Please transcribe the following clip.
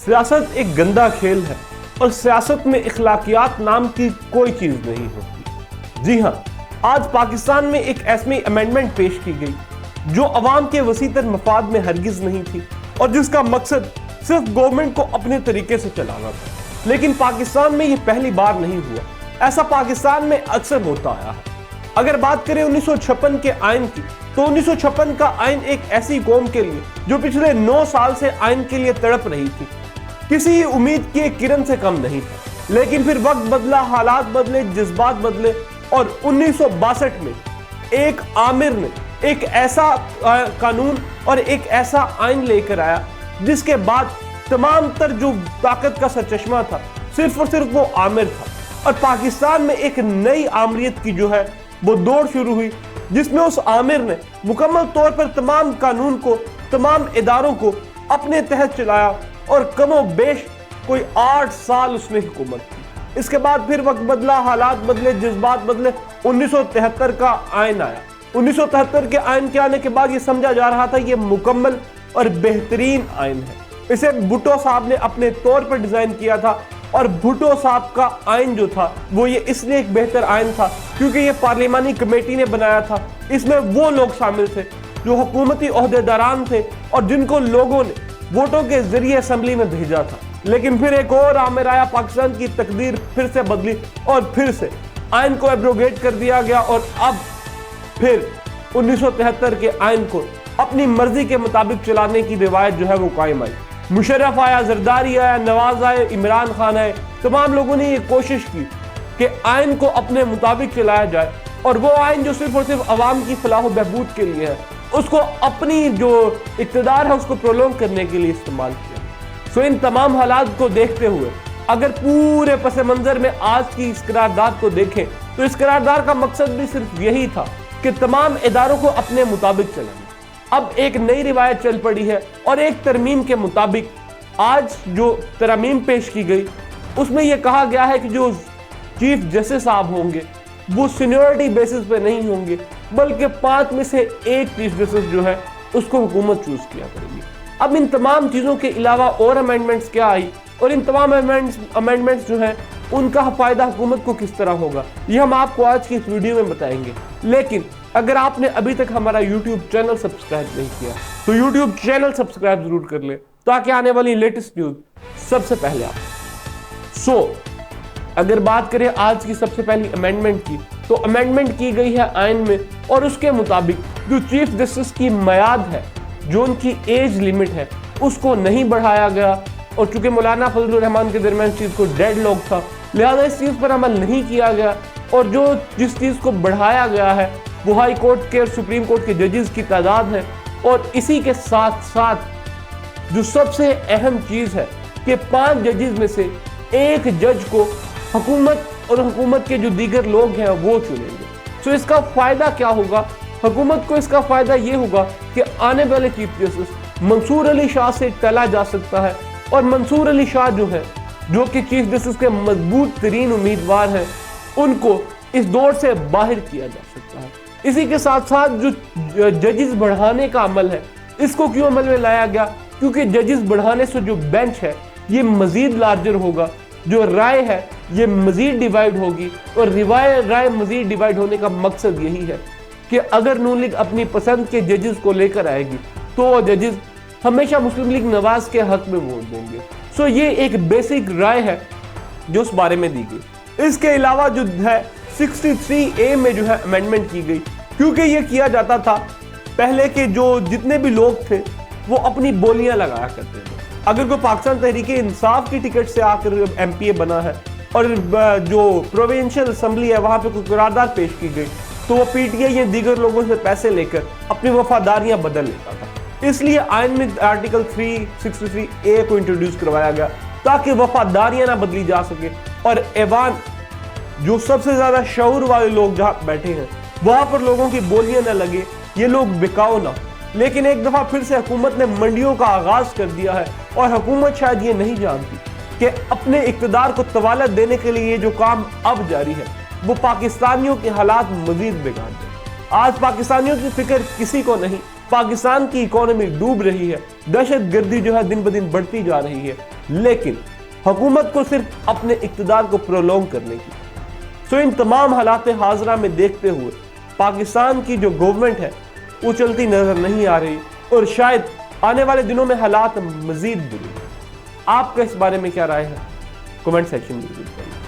سیاست ایک گندا کھیل ہے اور سیاست میں اخلاقیات نام کی کوئی چیز نہیں ہوتی۔ جی ہاں، آج پاکستان میں ایک ایسی امینڈمنٹ پیش کی گئی جو عوام کے وسیع تر مفاد میں ہرگز نہیں تھی اور جس کا مقصد صرف گورنمنٹ کو اپنے طریقے سے چلانا تھا۔ لیکن پاکستان میں یہ پہلی بار نہیں ہوا، ایسا پاکستان میں اکثر ہوتا آیا ہے۔ اگر بات کریں 1956 کے آئین کی تو 1956 کا آئین ایک ایسی قوم کے لیے جو پچھلے 9 سال سے آئین کے لیے تڑپ رہی تھی، کسی امید کی ایک کرن سے کم نہیں تھا۔ لیکن پھر وقت بدلا، حالات بدلے، جذبات بدلے اور 1962 میں ایک آمر نے ایک ایسا قانون اور ایک ایسا آئین لے کر آیا جس کے بعد تمام تر جو طاقت کا سرچشمہ تھا صرف اور صرف وہ آمر تھا، اور پاکستان میں ایک نئی آمریت کی جو ہے وہ دوڑ شروع ہوئی جس میں اس آمر نے مکمل طور پر تمام قانون کو، تمام اداروں کو اپنے تحت چلایا اور کم و بیش کوئی 8 سال اس نے حکومت کی۔ اس کے بعد پھر وقت بدلا، حالات بدلے، جذبات بدلے، 1973 کا آئین آیا۔ 1973 کے آئین کے آنے کے بعد یہ سمجھا جا رہا تھا یہ مکمل اور بہترین آئین ہے۔ اسے بھٹو صاحب نے اپنے طور پر ڈیزائن کیا تھا، اور بھٹو صاحب کا آئین جو تھا وہ یہ اس لیے ایک بہتر آئین تھا کیونکہ یہ پارلیمانی کمیٹی نے بنایا تھا۔ اس میں وہ لوگ شامل تھے جو حکومتی عہدیداران تھے اور جن کو لوگوں نے ووٹوں کے ذریعے اسمبلی میں بھیجا تھا۔ لیکن پھر ایک اور آمر آیا، پاکستان کی تقدیر پھر سے بدلی اور پھر سے آئین کو ایبروگیٹ کر دیا گیا، اور اب پھر 1973 کے آئین کو اپنی مرضی کے مطابق چلانے کی روایت جو ہے وہ قائم آئی۔ مشرف آیا، زرداری آیا، نواز آئے، عمران خان آئے، تمام لوگوں نے یہ کوشش کی کہ آئین کو اپنے مطابق چلایا جائے، اور وہ آئین جو صرف اور صرف عوام کی فلاح و بہبود کے لیے ہے اس کو اپنی جو اقتدار ہے اس کو پرولونگ کرنے کے لیے استعمال کیا۔ سو ان تمام حالات کو دیکھتے ہوئے اگر پورے پس منظر میں آج کی اس قرارداد کو دیکھیں تو اس قرارداد کا مقصد بھی صرف یہی تھا کہ تمام اداروں کو اپنے مطابق چلانا۔ اب ایک نئی روایت چل پڑی ہے اور ایک ترمیم کے مطابق آج جو ترمیم پیش کی گئی اس میں یہ کہا گیا ہے کہ جو چیف جسٹس صاحب ہوں گے وہ سینیورٹی بیسس پہ نہیں ہوں گے، بلکہ 5 میں سے ایک چیف جسٹس جو ہے اس کو حکومت چوز کیا کرے گی۔ اب ان تمام چیزوں کے علاوہ اور امینڈمنٹس کیا آئی اور ان تمام امینڈمنٹس جو ہیں ان کا فائدہ حکومت کو کس طرح ہوگا، یہ ہم آپ کو آج کی اس ویڈیو میں بتائیں گے۔ لیکن اگر آپ نے ابھی تک ہمارا یوٹیوب چینل سبسکرائب نہیں کیا تو یوٹیوب چینل سبسکرائب ضرور کر لیں تاکہ آنے والی لیٹسٹ نیوز سب سے پہلے آپ۔ اگر بات کریں آج کی سب سے پہلی امینڈمنٹ کی تو امینڈمنٹ کی گئی ہے آئین میں، اور اس کے مطابق جو چیف جسٹس کی میعاد ہے، جو ان کی ایج لیمٹ ہے، اس کو نہیں بڑھایا گیا، اور چونکہ مولانا فضل الرحمان کے درمیان چیز کو ڈیڈ لاک تھا لہذا اس چیز پر عمل نہیں کیا گیا، اور جس چیز کو بڑھایا گیا ہے وہ ہائی کورٹ کے اور سپریم کورٹ کے ججز کی تعداد ہے۔ اور اسی کے ساتھ ساتھ جو سب سے اہم چیز ہے کہ 5 ججز میں سے ایک جج کو حکومت اور حکومت کے جو دیگر لوگ ہیں وہ چنیں گے۔ اس کا فائدہ کیا ہوگا؟ حکومت کو اس کا فائدہ یہ ہوگا کہ آنے والے چیف جسٹس منصور علی شاہ سے ٹلا جا سکتا ہے، اور منصور علی شاہ جو ہے جو کہ چیف جسٹس کے مضبوط ترین امیدوار ہیں ان کو اس دور سے باہر کیا جا سکتا ہے۔ اسی کے ساتھ ساتھ جو ججز بڑھانے کا عمل ہے اس کو کیوں عمل میں لایا گیا؟ کیونکہ ججز بڑھانے سے جو بینچ ہے یہ مزید لارجر ہوگا، جو رائے ہے یہ مزید ڈیوائیڈ ہوگی، اور رائے مزید ڈیوائیڈ ہونے کا مقصد یہی ہے کہ اگر نون لیگ اپنی پسند کے ججز کو لے کر آئے گی تو وہ ججز ہمیشہ مسلم لیگ نواز کے حق میں ووٹ دیں گے۔ یہ ایک بیسک رائے ہے جو اس بارے میں دی گئی۔ اس کے علاوہ جو ہے 63A میں جو ہے امینڈمنٹ کی گئی، کیونکہ یہ کیا جاتا تھا پہلے کے جو جتنے بھی لوگ تھے وہ اپنی بولیاں لگایا کرتے تھے۔ اگر کوئی پاکستان تحریک انصاف کی ٹکٹ سے آ کر MP بنا ہے اور جو پروونشل اسمبلی ہے وہاں پہ کوئی قرارداد پیش کی گئی تو وہ PTI یا دیگر لوگوں سے پیسے لے کر اپنی وفاداریاں بدل لیتا تھا۔ اس لیے آئین میں آرٹیکل 363A کو انٹروڈیوس کروایا گیا تاکہ وفاداریاں نہ بدلی جا سکے، اور ایوان جو سب سے زیادہ شعور والے لوگ جہاں بیٹھے ہیں وہاں پر لوگوں کی بولیاں نہ لگے، یہ لوگ بکاؤ نہ۔ لیکن ایک دفعہ پھر سے حکومت نے منڈیوں کا آغاز کر دیا ہے، اور حکومت شاید یہ نہیں جانتی کہ اپنے اقتدار کو طوالت دینے کے لیے یہ جو کام اب جاری ہے وہ پاکستانیوں کے حالات مزید بگاڑ دیں۔ آج پاکستانیوں کی فکر کسی کو نہیں، پاکستان کی اکانومی ڈوب رہی ہے، دہشت گردی جو ہے دن بدن بڑھتی جا رہی ہے، لیکن حکومت کو صرف اپنے اقتدار کو پرولونگ کرنے کی۔ سو ان تمام حالات حاضرہ میں دیکھتے ہوئے پاکستان کی جو گورنمنٹ ہے وہ چلتی نظر نہیں آ رہی، اور شاید آنے والے دنوں میں حالات مزید بری۔ آپ کا اس بارے میں کیا رائے ہے؟ کمنٹ سیکشن میں ضرور بتائیے۔